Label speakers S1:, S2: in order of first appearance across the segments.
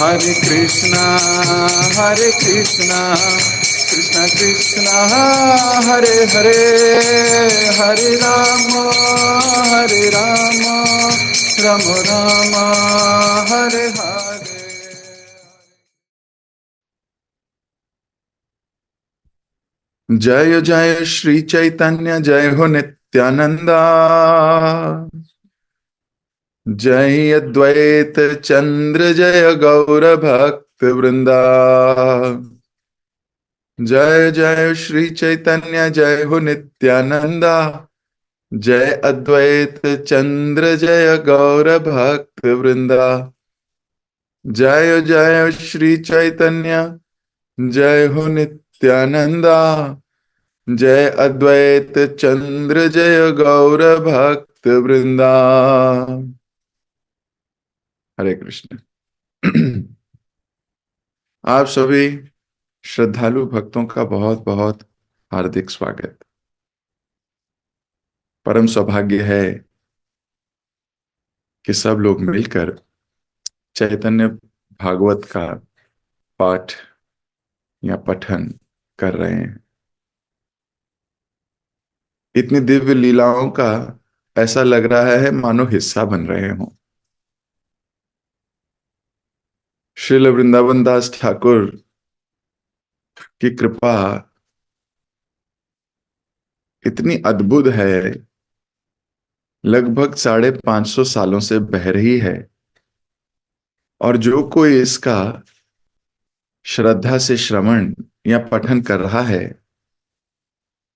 S1: Hare Krishna, Hare Krishna, Krishna Krishna, Hare Hare, Hare Rama, Hare Rama, Rama Rama, Hare Hare. जय जय श्री चैतन्य, जय हो नित्यानंदा, जय अद्वैत चंद्र, जय गौर भक्त वृंदा। जय जय श्री चैतन्य, जय हो नित्यानंदा, जय अद्वैत चंद्र, जय गौर भक्त वृंदा। जय जय श्री चैतन्य, जय हो नित्यानंदा, जय अद्वैत चंद्र, जय गौर भक्त वृंदा। हरे कृष्ण। आप सभी श्रद्धालु भक्तों का बहुत बहुत हार्दिक स्वागत। परम सौभाग्य है कि सब लोग मिलकर चैतन्य भागवत का पाठ या पठन कर रहे हैं। इतनी दिव्य लीलाओं का ऐसा लग रहा है मानो हिस्सा बन रहे हों। श्रील वृंदावन दास ठाकुर की कृपा इतनी अद्भुत है, लगभग 550 सालों से बह रही है, और जो कोई इसका श्रद्धा से श्रवण या पठन कर रहा है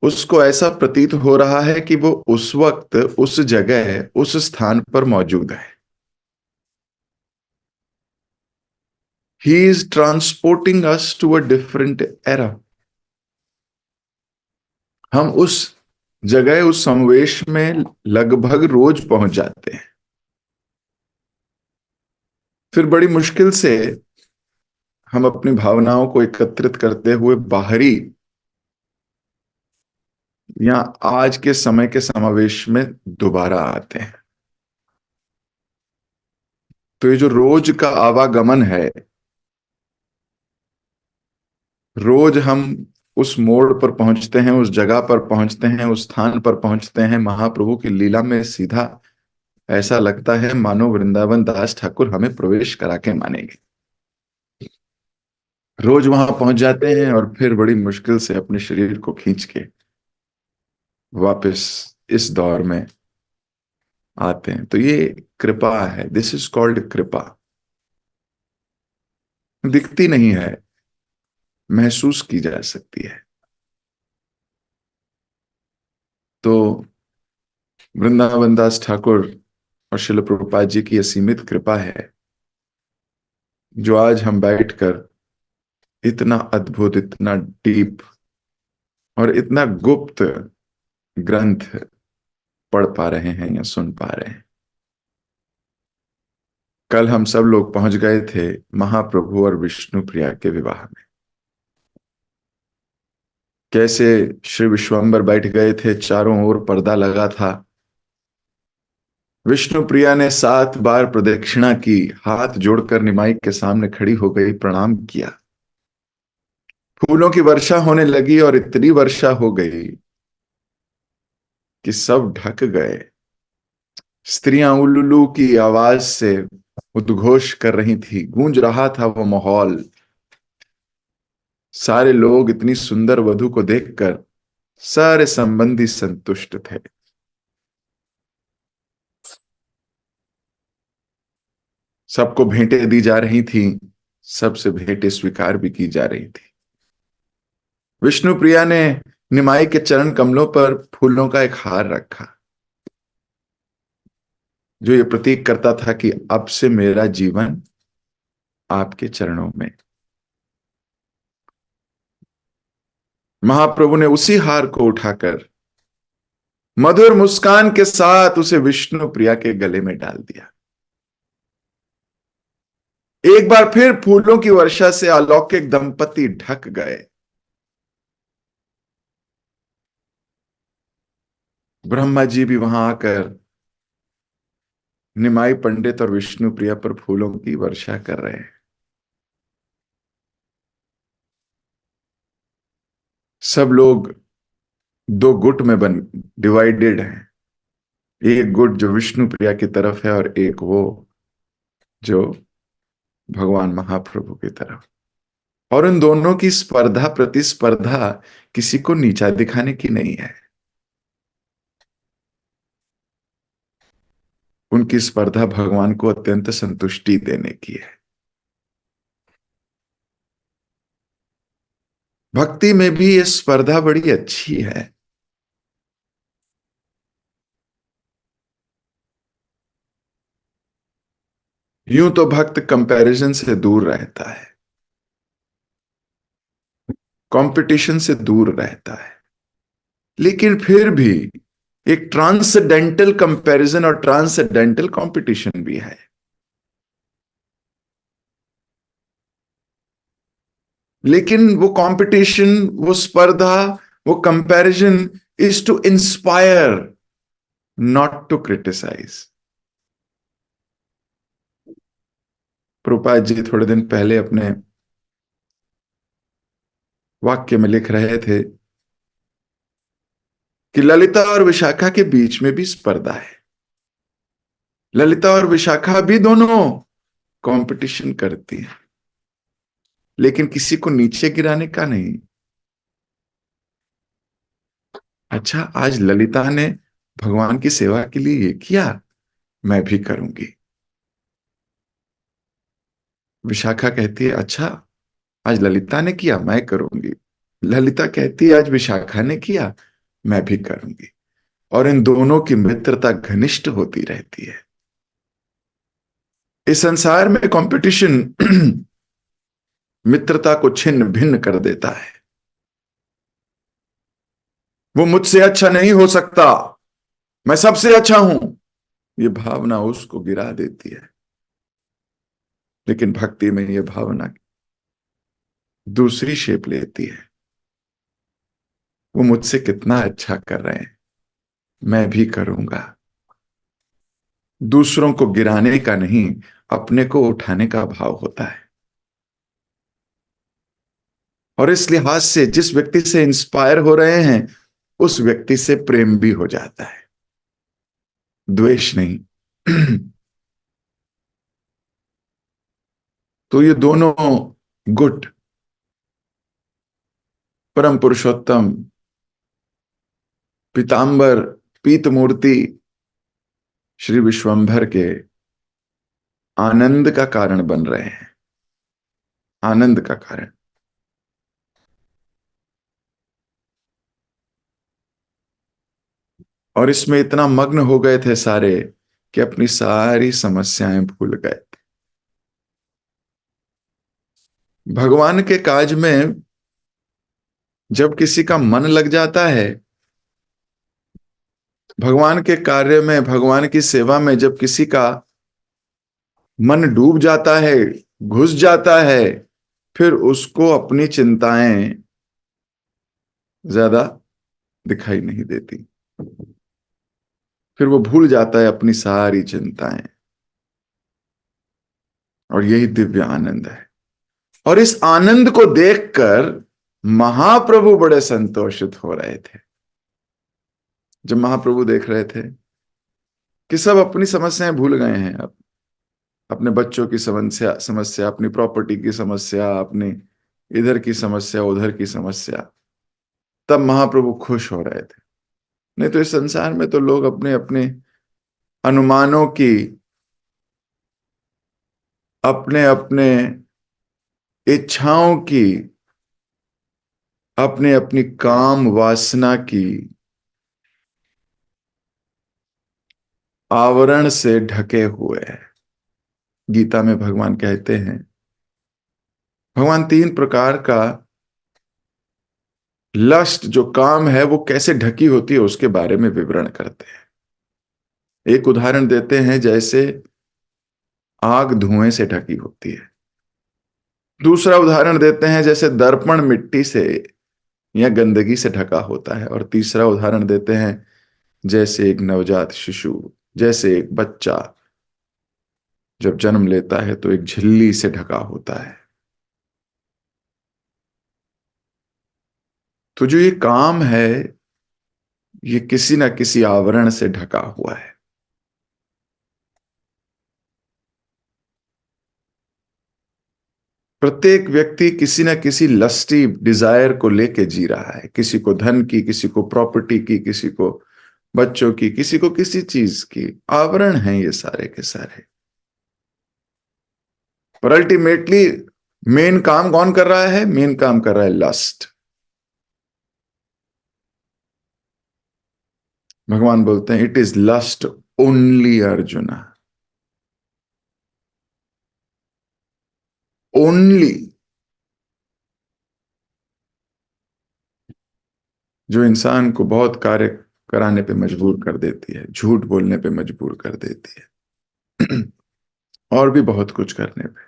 S1: उसको ऐसा प्रतीत हो रहा है कि वो उस वक्त उस जगह उस स्थान पर मौजूद है। He is transporting us to a different era. हम उस जगह उस समावेश में लगभग रोज पहुंच जाते हैं। फिर बड़ी मुश्किल से हम अपनी भावनाओं को एकत्रित करते हुए बाहरी या आज के समय के समावेश में दोबारा आते हैं। तो ये जो रोज का आवागमन है, रोज हम उस मोड़ पर पहुंचते हैं, उस जगह पर पहुंचते हैं, उस स्थान पर पहुंचते हैं, महाप्रभु की लीला में सीधा ऐसा लगता है मानो वृंदावन दास ठाकुर हमें प्रवेश करा के मानेंगे। रोज वहां पहुंच जाते हैं और फिर बड़ी मुश्किल से अपने शरीर को खींच के वापस इस दौर में आते हैं। तो ये कृपा है, दिस इज कॉल्ड कृपा। दिखती नहीं है, महसूस की जा सकती है। तो वृंदावन दास ठाकुर और श्रील प्रभुपाद जी की असीमित कृपा है जो आज हम बैठकर इतना अद्भुत, इतना डीप और इतना गुप्त ग्रंथ पढ़ पा रहे हैं या सुन पा रहे हैं। कल हम सब लोग पहुंच गए थे महाप्रभु और विष्णु प्रिया के विवाह में। कैसे श्री विश्वंबर बैठ गए थे, चारों ओर पर्दा लगा था। विष्णु प्रिया ने 7 बार प्रदक्षिणा की, हाथ जोड़कर निमाई के सामने खड़ी हो गई, प्रणाम किया। फूलों की वर्षा होने लगी और इतनी वर्षा हो गई कि सब ढक गए। स्त्रियां उल्लू की आवाज से उद्घोष कर रही थी, गूंज रहा था वो माहौल। सारे लोग इतनी सुंदर वधू को देखकर सारे संबंधी संतुष्ट थे। सबको भेंटें दी जा रही थी, सबसे भेंटें स्वीकार भी की जा रही थी। विष्णु प्रिया ने निमाई के चरण कमलों पर फूलों का एक हार रखा जो ये प्रतीक करता था कि अब से मेरा जीवन आपके चरणों में। महाप्रभु ने उसी हार को उठाकर मधुर मुस्कान के साथ उसे विष्णु प्रिया के गले में डाल दिया। एक बार फिर फूलों की वर्षा से अलौकिक दंपति ढक गए। ब्रह्मा जी भी वहां आकर निमाई पंडित और विष्णु प्रिया पर फूलों की वर्षा कर रहे हैं। सब लोग दो गुट में बन डिवाइडेड हैं। एक गुट जो विष्णु प्रिया की तरफ है और एक वो जो भगवान महाप्रभु की तरफ। और उन दोनों की स्पर्धा प्रतिस्पर्धा किसी को नीचा दिखाने की नहीं है। उनकी स्पर्धा भगवान को अत्यंत संतुष्टि देने की है। भक्ति में भी ये स्पर्धा बड़ी अच्छी है। यूं तो भक्त कंपैरिजन से दूर रहता है, कंपटीशन से दूर रहता है, लेकिन फिर भी एक ट्रांसडेंटल कंपैरिजन और ट्रांसडेंटल कंपटीशन भी है। लेकिन वो कंपटीशन, वो स्पर्धा, वो comparison is to inspire, not to criticise. Prabhupada ji थोड़े दिन पहले अपने वाक्य में लिख रहे थे कि ललिता और विशाखा के बीच में भी स्पर्धा है। ललिता और विशाखा भी दोनों कंपटीशन करती हैं, लेकिन किसी को नीचे गिराने का नहीं। अच्छा, आज ललिता ने भगवान की सेवा के लिए ये किया, मैं भी करूंगी। विशाखा कहती है, अच्छा आज ललिता ने किया, मैं करूंगी। ललिता कहती है, आज विशाखा ने किया, मैं भी करूंगी। और इन दोनों की मित्रता घनिष्ठ होती रहती है। इस संसार में कंपटीशन मित्रता को छिन्न भिन्न कर देता है। वो मुझसे अच्छा नहीं हो सकता, मैं सबसे अच्छा हूं, ये भावना उसको गिरा देती है। लेकिन भक्ति में ये भावना दूसरी शेप लेती है। वो मुझसे कितना अच्छा कर रहे हैं, मैं भी करूंगा। दूसरों को गिराने का नहीं, अपने को उठाने का भाव होता है। और इस लिहाज से जिस व्यक्ति से इंस्पायर हो रहे हैं, उस व्यक्ति से प्रेम भी हो जाता है, द्वेष नहीं। तो ये दोनों गुट, परम पुरुषोत्तम, पीतांबर, पीत मूर्ति श्री विश्वंभर के आनंद का कारण बन रहे हैं, आनंद का कारण। और इसमें इतना मग्न हो गए थे सारे कि अपनी सारी समस्याएं भूल गए। भगवान के काज में जब किसी का मन लग जाता है, भगवान के कार्य में, भगवान की सेवा में जब किसी का मन डूब जाता है, घुस जाता है, फिर उसको अपनी चिंताएं ज्यादा दिखाई नहीं देती। फिर वो भूल जाता है अपनी सारी चिंताएं। और यही दिव्य आनंद है। और इस आनंद को देखकर महाप्रभु बड़े संतोषित हो रहे थे। जब महाप्रभु देख रहे थे कि सब अपनी समस्याएं भूल गए हैं, अब अपने बच्चों की समस्या समस्या अपनी प्रॉपर्टी की समस्या, अपनी इधर की समस्या, उधर की समस्या, तब महाप्रभु खुश हो रहे थे। नहीं तो इस संसार में तो लोग अपने अपने अनुमानों की, अपने अपने इच्छाओं की, अपने अपनी काम वासना की आवरण से ढके हुए हैं। गीता में भगवान कहते हैं, भगवान तीन प्रकार का लस्ट जो काम है वो कैसे ढकी होती है उसके बारे में विवरण करते हैं। एक उदाहरण देते हैं, जैसे आग धुएं से ढकी होती है। दूसरा उदाहरण देते हैं, जैसे दर्पण मिट्टी से या गंदगी से ढका होता है। और तीसरा उदाहरण देते हैं, जैसे एक नवजात शिशु, जैसे एक बच्चा जब जन्म लेता है तो एक झिल्ली से ढका होता है। तो जो ये काम है, ये किसी ना किसी आवरण से ढका हुआ है। प्रत्येक व्यक्ति किसी ना किसी लस्टी डिजायर को लेके जी रहा है, किसी को धन की, किसी को प्रॉपर्टी की, किसी को बच्चों की, किसी को किसी चीज की। आवरण है ये सारे के सारे। पर अल्टीमेटली मेन काम कौन कर रहा है? मेन काम कर रहा है लस्ट। भगवान बोलते हैं it is lust only Arjuna, only. जो इंसान को बहुत कार्य कराने पे मजबूर कर देती है, झूठ बोलने पे मजबूर कर देती है और भी बहुत कुछ करने पे।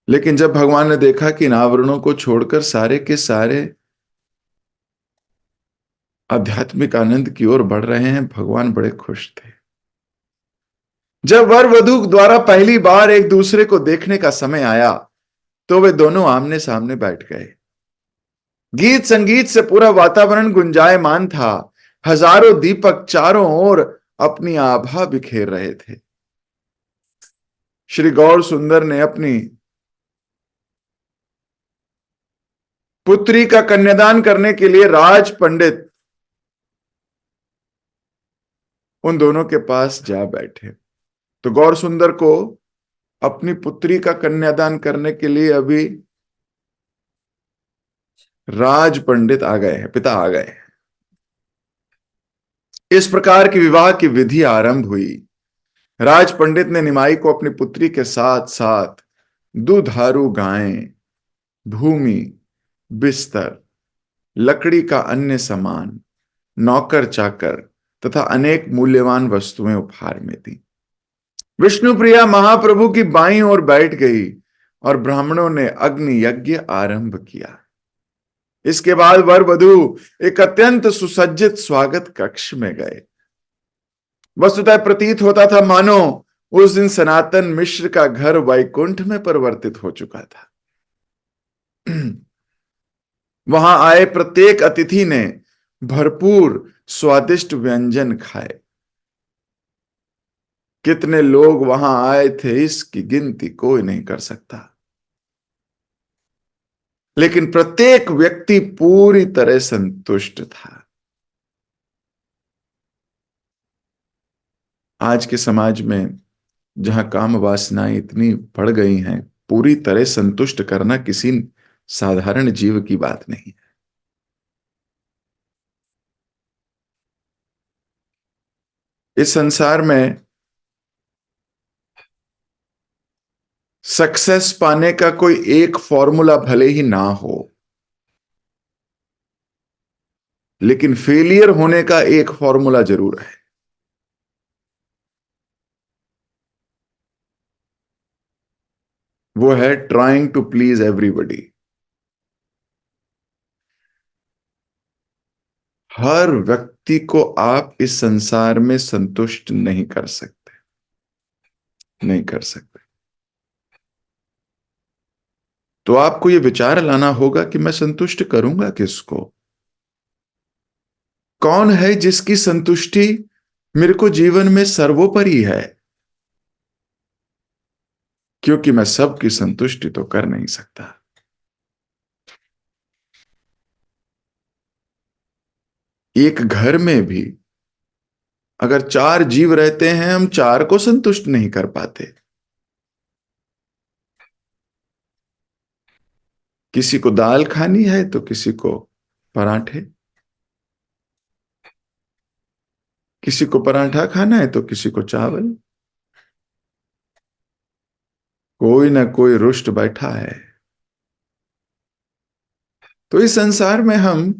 S1: लेकिन जब भगवान ने देखा कि इन आवरणों को छोड़कर सारे के सारे आध्यात्मिक आनंद की ओर बढ़ रहे हैं, भगवान बड़े खुश थे। जब वर वधू द्वारा पहली बार एक दूसरे को देखने का समय आया तो वे दोनों आमने सामने बैठ गए। गीत संगीत से पूरा वातावरण गुंजायमान था। हजारों दीपक चारों ओर अपनी आभा बिखेर रहे थे। श्री गौर सुंदर ने अपनी पुत्री का कन्यादान करने के लिए राज पंडित उन दोनों के पास जा बैठे। तो गौर सुंदर को अपनी पुत्री का कन्यादान करने के लिए अभी राज पंडित आ गए हैं, पिता आ गए हैं। इस प्रकार की विवाह की विधि आरंभ हुई। राज पंडित ने निमाई को अपनी पुत्री के साथ साथ दुधारू गायें, भूमि, बिस्तर, लकड़ी का अन्य सामान, नौकर चाकर तथा अनेक मूल्यवान वस्तुएं उपहार में दी। विष्णु प्रिया महाप्रभु की बाईं ओर बैठ गई और ब्राह्मणों ने अग्नि यज्ञ आरंभ किया। इसके बाद वर वधू एक अत्यंत सुसज्जित स्वागत कक्ष में गए। वस्तुतः प्रतीत होता था मानो उस दिन सनातन मिश्र का घर वैकुंठ में परिवर्तित हो चुका था। वहां आए प्रत्येक अतिथि ने भरपूर स्वादिष्ट व्यंजन खाए। कितने लोग वहां आए थे इसकी गिनती कोई नहीं कर सकता। लेकिन प्रत्येक व्यक्ति पूरी तरह संतुष्ट था। आज के समाज में जहां काम वासनाएं इतनी बढ़ गई हैं, पूरी तरह संतुष्ट करना किसी साधारण जीव की बात नहीं है। इस संसार में सक्सेस पाने का कोई एक फॉर्मूला भले ही ना हो, लेकिन फेलियर होने का एक फॉर्मूला जरूर है। वो है ट्राइंग टू प्लीज एवरीबडी। हर व्यक्ति को आप इस संसार में संतुष्ट नहीं कर सकते, नहीं कर सकते। तो आपको यह विचार लाना होगा कि मैं संतुष्ट करूंगा किसको? कौन है जिसकी संतुष्टि मेरे को जीवन में सर्वोपरि है? क्योंकि मैं सबकी संतुष्टि तो कर नहीं सकता। एक घर में भी अगर चार जीव रहते हैं, हम चार को संतुष्ट नहीं कर पाते। किसी को दाल खानी है तो किसी को पराठे, किसी को पराठा खाना है तो किसी को चावल। कोई ना कोई रुष्ट बैठा है। तो इस संसार में हम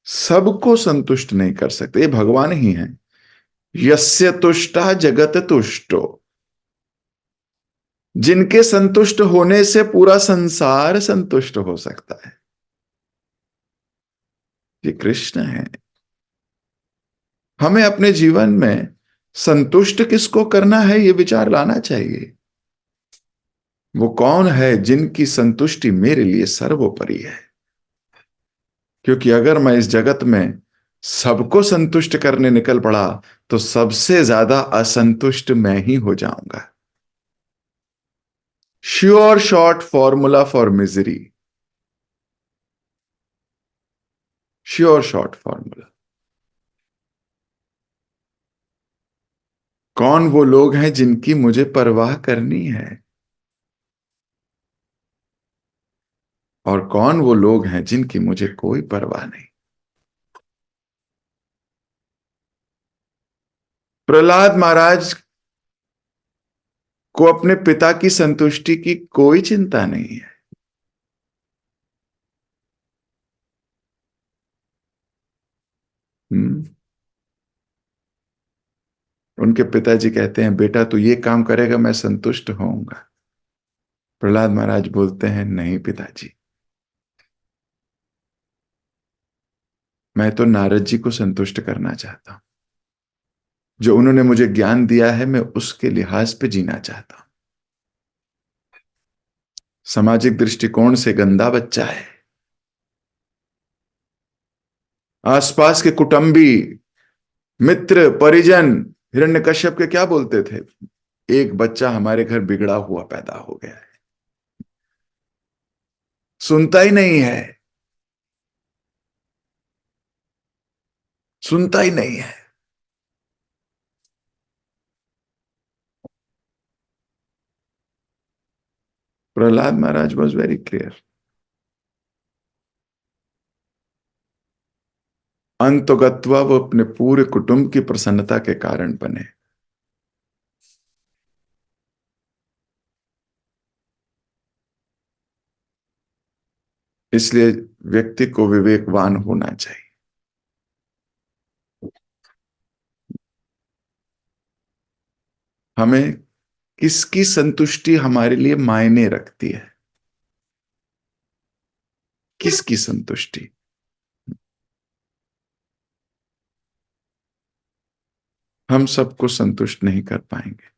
S1: सबको संतुष्ट नहीं कर सकते। ये भगवान ही है। यस्य तुष्टा जगत तुष्टो। जिनके संतुष्ट होने से पूरा संसार संतुष्ट हो सकता है, ये कृष्ण है। हमें अपने जीवन में संतुष्ट किसको करना है, ये विचार लाना चाहिए। वो कौन है जिनकी संतुष्टि मेरे लिए सर्वोपरि है? क्योंकि अगर मैं इस जगत में सबको संतुष्ट करने निकल पड़ा तो सबसे ज्यादा असंतुष्ट मैं ही हो जाऊंगा। Sure short formula for misery. Sure short formula. कौन वो लोग हैं जिनकी मुझे परवाह करनी है, और कौन वो लोग हैं जिनकी मुझे कोई परवाह नहीं? प्रहलाद महाराज को अपने पिता की संतुष्टि की कोई चिंता नहीं है। हम्म। उनके पिताजी कहते हैं, बेटा तू ये काम करेगा मैं संतुष्ट होऊंगा। प्रहलाद महाराज बोलते हैं, नहीं पिताजी, मैं तो नारद जी को संतुष्ट करना चाहता हूं। जो उन्होंने मुझे ज्ञान दिया है मैं उसके लिहाज पे जीना चाहता हूं। सामाजिक दृष्टिकोण से गंदा बच्चा है। आसपास के कुटुंबी, मित्र, परिजन हिरण्यकश्यप के क्या बोलते थे? एक बच्चा हमारे घर बिगड़ा हुआ पैदा हो गया है। सुनता ही नहीं है, सुनता ही नहीं है। प्रहलाद महाराज वॉज वेरी क्लियर। अंतगत्वा वो अपने पूरे कुटुंब की प्रसन्नता के कारण बने। इसलिए व्यक्ति को विवेकवान होना चाहिए। हमें किसकी संतुष्टि हमारे लिए मायने रखती है? किसकी संतुष्टि? हम सबको संतुष्ट नहीं कर पाएंगे।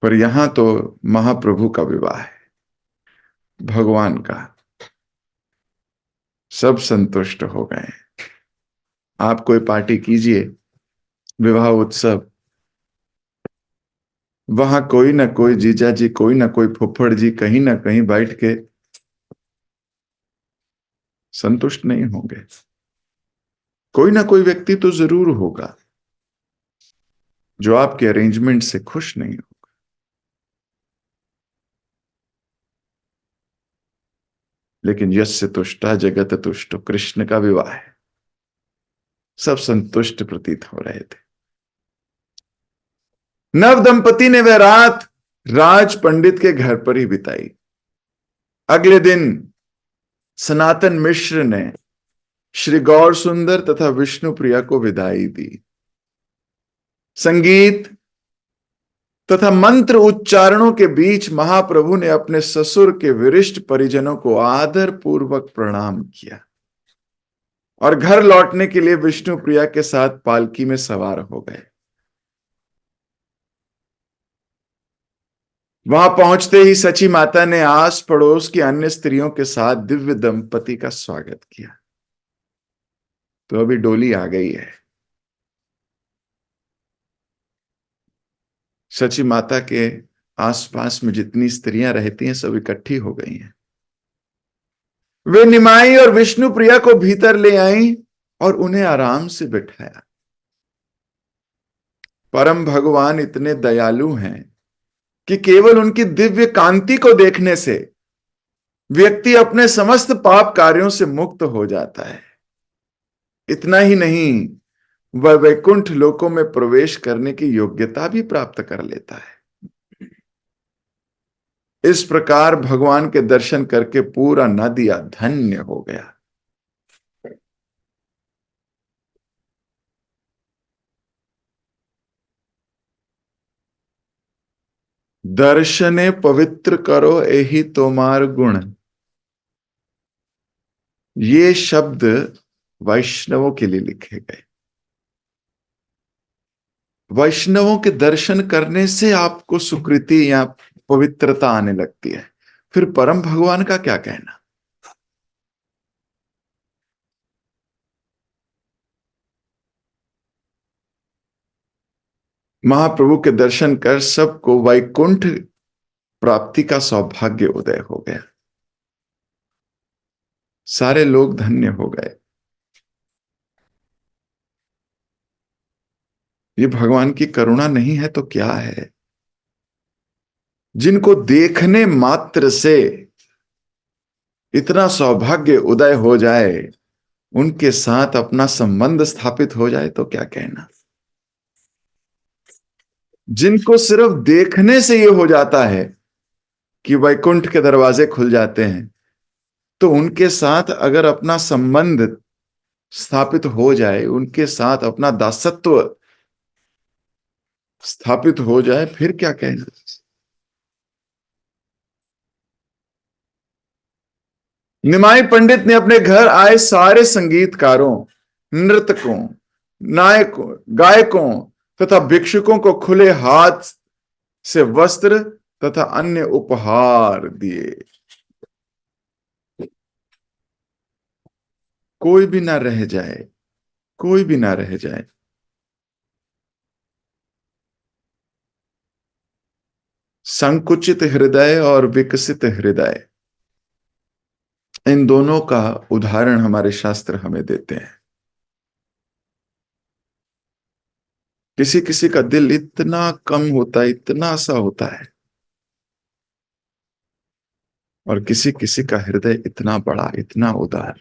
S1: पर यहां तो महाप्रभु का विवाह है, भगवान का। सब संतुष्ट हो गए। आप कोई पार्टी कीजिए, विवाह उत्सव, वहां कोई ना कोई जीजा जी, कोई ना कोई फुफ्फड़ जी कहीं ना कहीं बैठ के संतुष्ट नहीं होंगे। कोई ना कोई व्यक्ति तो जरूर होगा जो आपके अरेंजमेंट से खुश नहीं हो। लेकिन यस्य तुष्टा जगत तुष्ट, कृष्ण का विवाह है, सब संतुष्ट प्रतीत हो रहे थे। नव दंपति ने वह रात राज पंडित के घर पर ही बिताई। अगले दिन सनातन मिश्र ने श्री गौर सुंदर तथा विष्णु प्रिया को विदाई दी। संगीत तथा मंत्र उच्चारणों के बीच महाप्रभु ने अपने ससुर के वरिष्ठ परिजनों को आदर पूर्वक प्रणाम किया और घर लौटने के लिए विष्णु प्रिया के साथ पालकी में सवार हो गए। वहां पहुंचते ही सची माता ने आस पड़ोस की अन्य स्त्रियों के साथ दिव्य दंपति का स्वागत किया। तो अभी डोली आ गई है। सची माता के आसपास में जितनी स्त्रियां रहती हैं सब इकट्ठी हो गई हैं। वे निमाई और विष्णु प्रिया को भीतर ले आई और उन्हें आराम से बिठाया। परम भगवान इतने दयालु हैं कि केवल उनकी दिव्य कांति को देखने से व्यक्ति अपने समस्त पाप कार्यों से मुक्त हो जाता है। इतना ही नहीं, वह वैकुंठ लोकों में प्रवेश करने की योग्यता भी प्राप्त कर लेता है। इस प्रकार भगवान के दर्शन करके पूरा नदिया धन्य हो गया। दर्शने पवित्र करो एही तोमार गुण। ये शब्द वैष्णवों के लिए लिखे गए। वैष्णवों के दर्शन करने से आपको सुकृति या पवित्रता आने लगती है, फिर परम भगवान का क्या कहना। महाप्रभु के दर्शन कर सबको वैकुंठ प्राप्ति का सौभाग्य उदय हो गया, सारे लोग धन्य हो गए। ये भगवान की करुणा नहीं है तो क्या है। जिनको देखने मात्र से इतना सौभाग्य उदय हो जाए, उनके साथ अपना संबंध स्थापित हो जाए तो क्या कहना। जिनको सिर्फ देखने से ये हो जाता है कि वैकुंठ के दरवाजे खुल जाते हैं, तो उनके साथ अगर अपना संबंध स्थापित हो जाए, उनके साथ अपना दासत्व स्थापित हो जाए, फिर क्या कहना। निमाई पंडित ने अपने घर आए सारे संगीतकारों, नृतकों, नायकों, गायकों तथा भिक्षुकों को खुले हाथ से वस्त्र तथा अन्य उपहार दिए। कोई भी ना रह जाए, कोई भी ना रह जाए। संकुचित हृदय और विकसित हृदय, इन दोनों का उदाहरण हमारे शास्त्र हमें देते हैं। किसी किसी का दिल इतना कम होता है, इतना सा होता है, और किसी किसी का हृदय इतना बड़ा, इतना उदार।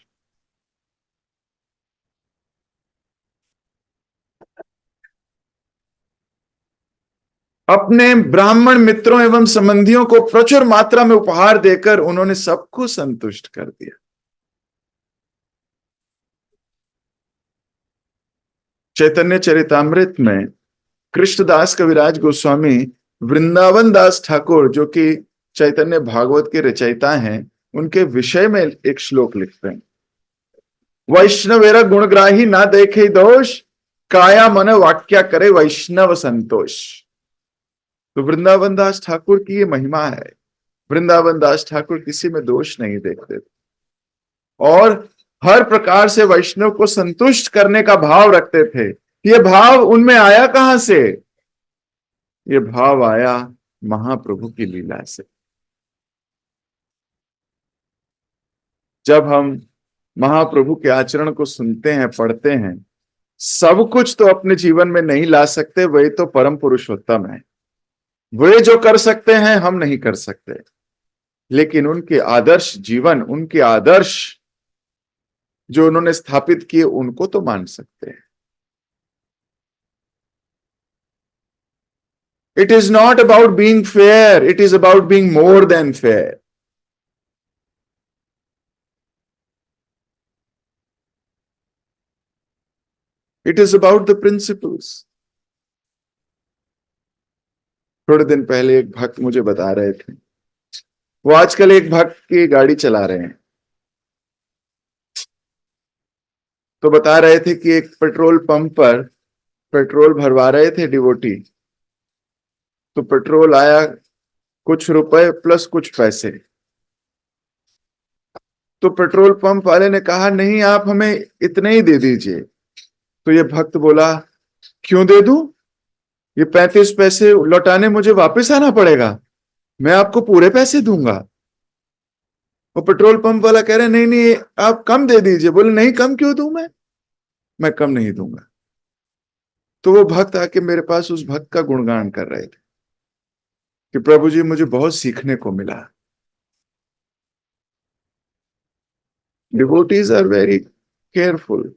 S1: अपने ब्राह्मण मित्रों एवं संबंधियों को प्रचुर मात्रा में उपहार देकर उन्होंने सबको संतुष्ट कर दिया। चैतन्य चरितामृत में कृष्णदास कविराज गोस्वामी वृंदावन दास ठाकुर, जो कि चैतन्य भागवत के रचयिता हैं, उनके विषय में एक श्लोक लिखते हैं। वैष्णवेरा गुणग्राही ना देखे दोष, काया मन वाक्या करे वैष्णव संतोष। तो वृंदावन दास ठाकुर की ये महिमा है। वृंदावन दास ठाकुर किसी में दोष नहीं देखते और हर प्रकार से वैष्णव को संतुष्ट करने का भाव रखते थे। ये भाव उनमें आया कहां से? ये भाव आया महाप्रभु की लीला से। जब हम महाप्रभु के आचरण को सुनते हैं, पढ़ते हैं, सब कुछ तो अपने जीवन में नहीं ला सकते, वही तो परम पुरुषोत्तम है। वे जो कर सकते हैं हम नहीं कर सकते, लेकिन उनके आदर्श जीवन, उनके आदर्श जो उन्होंने स्थापित किए, उनको तो मान सकते हैं। It is not about being fair, it is about being more than fair. It is about the principles. थोड़े दिन पहले एक भक्त मुझे बता रहे थे, वो आजकल एक भक्त की गाड़ी चला रहे हैं, तो बता रहे थे कि एक पेट्रोल पंप पर पेट्रोल भरवा रहे थे डिवोटी, तो पेट्रोल आया कुछ रुपए प्लस कुछ पैसे। तो पेट्रोल पंप वाले ने कहा नहीं, आप हमें इतने ही दे दीजिए। तो ये भक्त बोला, क्यों दे दूं? ये 35 पैसे लौटाने मुझे वापस आना पड़ेगा, मैं आपको पूरे पैसे दूंगा। वो पेट्रोल पंप वाला कह रहे नहीं नहीं, आप कम दे दीजिए। बोले नहीं, कम क्यों दूं? मैं कम नहीं दूंगा। तो वो भक्त आके मेरे पास उस भक्त का गुणगान कर रहे थे कि प्रभु जी, मुझे बहुत सीखने को मिला। Devotees are very careful.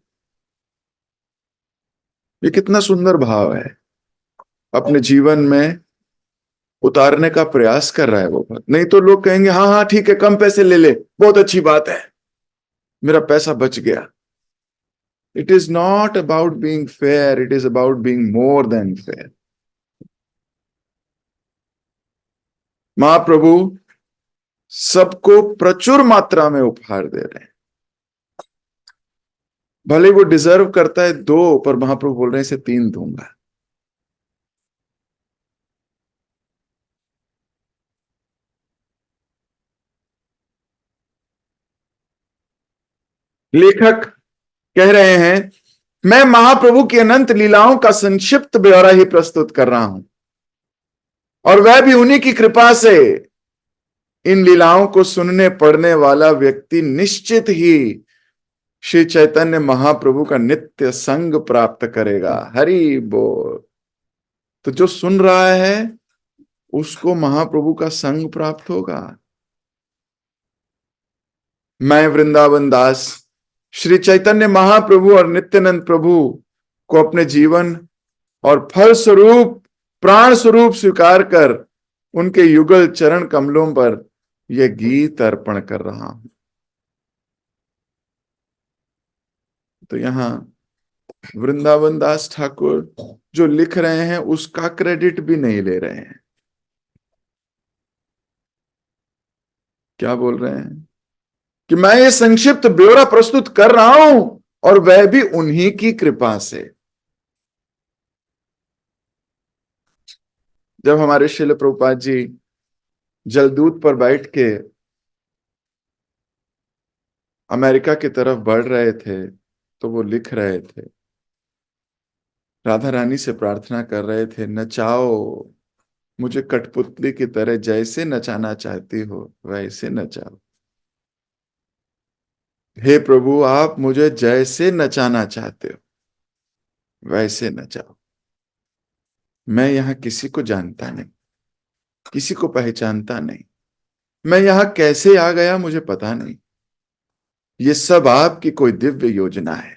S1: ये कितना सुंदर भाव है, अपने जीवन में उतारने का प्रयास कर रहा है वो भक्त। नहीं तो लोग कहेंगे हाँ हाँ ठीक है, कम पैसे ले ले, बहुत अच्छी बात है, मेरा पैसा बच गया। It is not about being fair, it is about being more than fair. Mahaprabhu सबको प्रचुर मात्रा में उपहार दे रहे हैं। भले वो डिजर्व करता है 2, पर महाप्रभु बोल रहे हैं इसे 3 दूंगा। लेखक कह रहे हैं, मैं महाप्रभु की अनंत लीलाओं का संक्षिप्त ब्यौरा ही प्रस्तुत कर रहा हूं, और वह भी उन्हीं की कृपा से। इन लीलाओं को सुनने पढ़ने वाला व्यक्ति निश्चित ही श्री चैतन्य महाप्रभु का नित्य संग प्राप्त करेगा। हरि बोल। तो जो सुन रहा है उसको महाप्रभु का संग प्राप्त होगा। मैं वृंदावन दास श्री चैतन्य महाप्रभु और नित्यानंद प्रभु को अपने जीवन और फल स्वरूप प्राण स्वरूप स्वीकार कर उनके युगल चरण कमलों पर यह गीत अर्पण कर रहा हूं। तो यहां वृंदावन दास ठाकुर जो लिख रहे हैं उसका क्रेडिट भी नहीं ले रहे हैं। क्या बोल रहे हैं कि मैं ये संक्षिप्त ब्यौरा प्रस्तुत कर रहा हूं और वह भी उन्हीं की कृपा से। जब हमारे श्रील प्रभुपाद जी जलदूत पर बैठ के अमेरिका की तरफ बढ़ रहे थे तो वो लिख रहे थे, राधा रानी से प्रार्थना कर रहे थे, नचाओ मुझे कठपुतली की तरह, जैसे नचाना चाहती हो वैसे नचाओ। हे प्रभु, आप मुझे जैसे नचाना चाहते हो वैसे नचाओ। मैं यहां किसी को जानता नहीं, किसी को पहचानता नहीं, मैं यहां कैसे आ गया मुझे पता नहीं। ये सब आपकी कोई दिव्य योजना है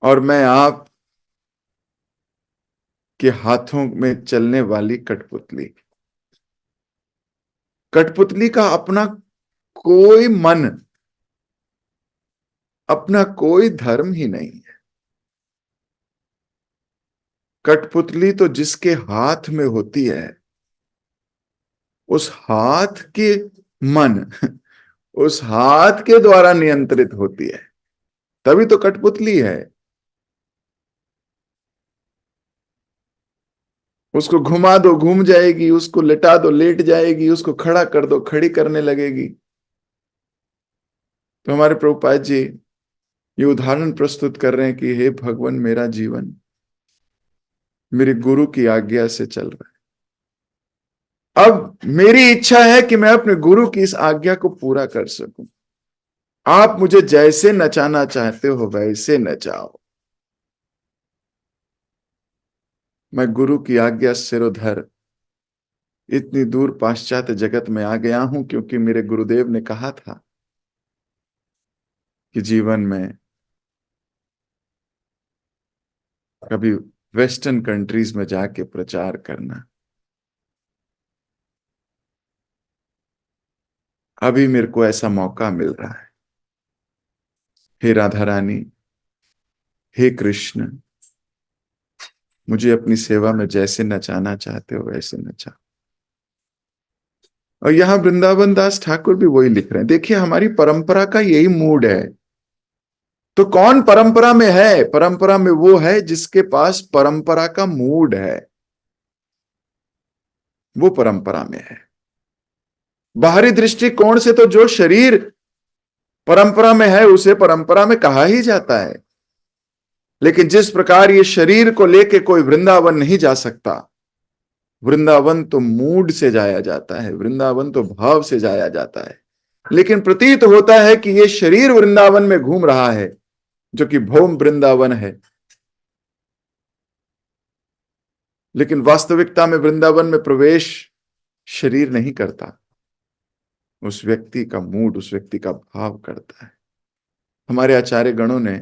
S1: और मैं आप के हाथों में चलने वाली कठपुतली। कठपुतली का अपना कोई मन, अपना कोई धर्म ही नहीं है। कठपुतली तो जिसके हाथ में होती है उस हाथ के मन उस हाथ के द्वारा नियंत्रित होती है, तभी तो कठपुतली है। उसको घुमा दो घूम जाएगी, उसको लेटा दो लेट जाएगी, उसको खड़ा कर दो खड़ी करने लगेगी। तो हमारे प्रभुपाद जी ये उदाहरण प्रस्तुत कर रहे हैं कि हे भगवान, मेरा जीवन मेरे गुरु की आज्ञा से चल रहा है। अब मेरी इच्छा है कि मैं अपने गुरु की इस आज्ञा को पूरा कर सकूं। आप मुझे जैसे नचाना चाहते हो वैसे नचाओ। मैं गुरु की आज्ञा सिरोधर इतनी दूर पाश्चात्य जगत में आ गया हूं क्योंकि मेरे गुरुदेव ने कहा था कि जीवन में कभी वेस्टर्न कंट्रीज में जाके प्रचार करना। अभी मेरे को ऐसा मौका मिल रहा है। हे राधा रानी, हे कृष्ण, मुझे अपनी सेवा में जैसे नचाना चाहते हो वैसे नचा। और यहां वृंदावन दास ठाकुर भी वही लिख रहे हैं। देखिए, हमारी परंपरा का यही मूड है। तो कौन परंपरा में है? परंपरा में वो है जिसके पास परंपरा का मूड है, वो परंपरा में है। बाहरी दृष्टिकोण से तो जो शरीर परंपरा में है उसे परंपरा में कहा ही जाता है, लेकिन जिस प्रकार ये शरीर को लेके कोई वृंदावन नहीं जा सकता, वृंदावन तो मूड से जाया जाता है, वृंदावन तो भाव से जाया जाता है। लेकिन प्रतीत होता है कि ये शरीर वृंदावन में घूम रहा है, जो कि भौम वृंदावन है। लेकिन वास्तविकता में वृंदावन में प्रवेश शरीर नहीं करता, उस व्यक्ति का मूड, उस व्यक्ति का भाव करता है। हमारे आचार्य गणों ने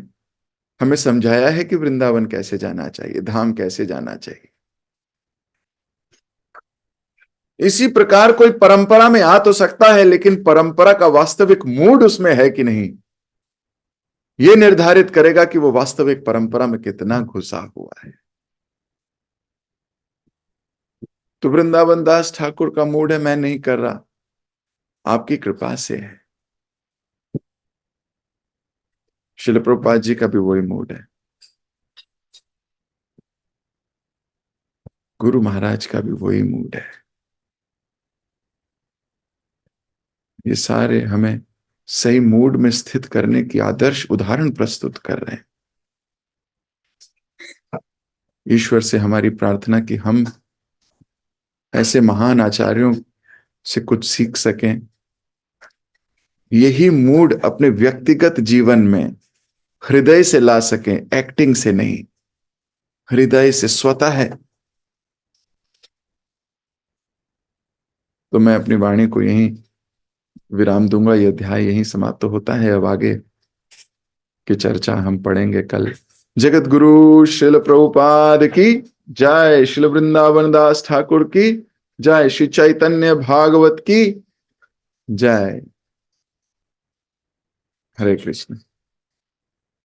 S1: हमें समझाया है कि वृंदावन कैसे जाना चाहिए, धाम कैसे जाना चाहिए। इसी प्रकार कोई परंपरा में आ तो सकता है, लेकिन परंपरा का वास्तविक मूड उसमें है कि नहीं, यह निर्धारित करेगा कि वो वास्तविक परंपरा में कितना घुसा हुआ है। तो वृंदावन दास ठाकुर का मूड है, मैं नहीं कर रहा, आपकी कृपा से है। श्रील प्रभुपाद जी का भी वही मूड है, गुरु महाराज का भी वही मूड है। ये सारे हमें सही मूड में स्थित करने की आदर्श उदाहरण प्रस्तुत कर रहे हैं। ईश्वर से हमारी प्रार्थना कि हम ऐसे महान आचार्यों से कुछ सीख सकें, यही मूड अपने व्यक्तिगत जीवन में हृदय से ला सकें, एक्टिंग से नहीं, हृदय से स्वतः है। तो मैं अपनी वाणी को यहीं विराम दूंगा। यह अध्याय यहीं समाप्त होता है। अब आगे की चर्चा हम पढ़ेंगे कल। जगत गुरु श्रील प्रभुपाद की जय, श्रील वृंदावन दास ठाकुर की जय, श्री चैतन्य भागवत की जय। हरे कृष्ण।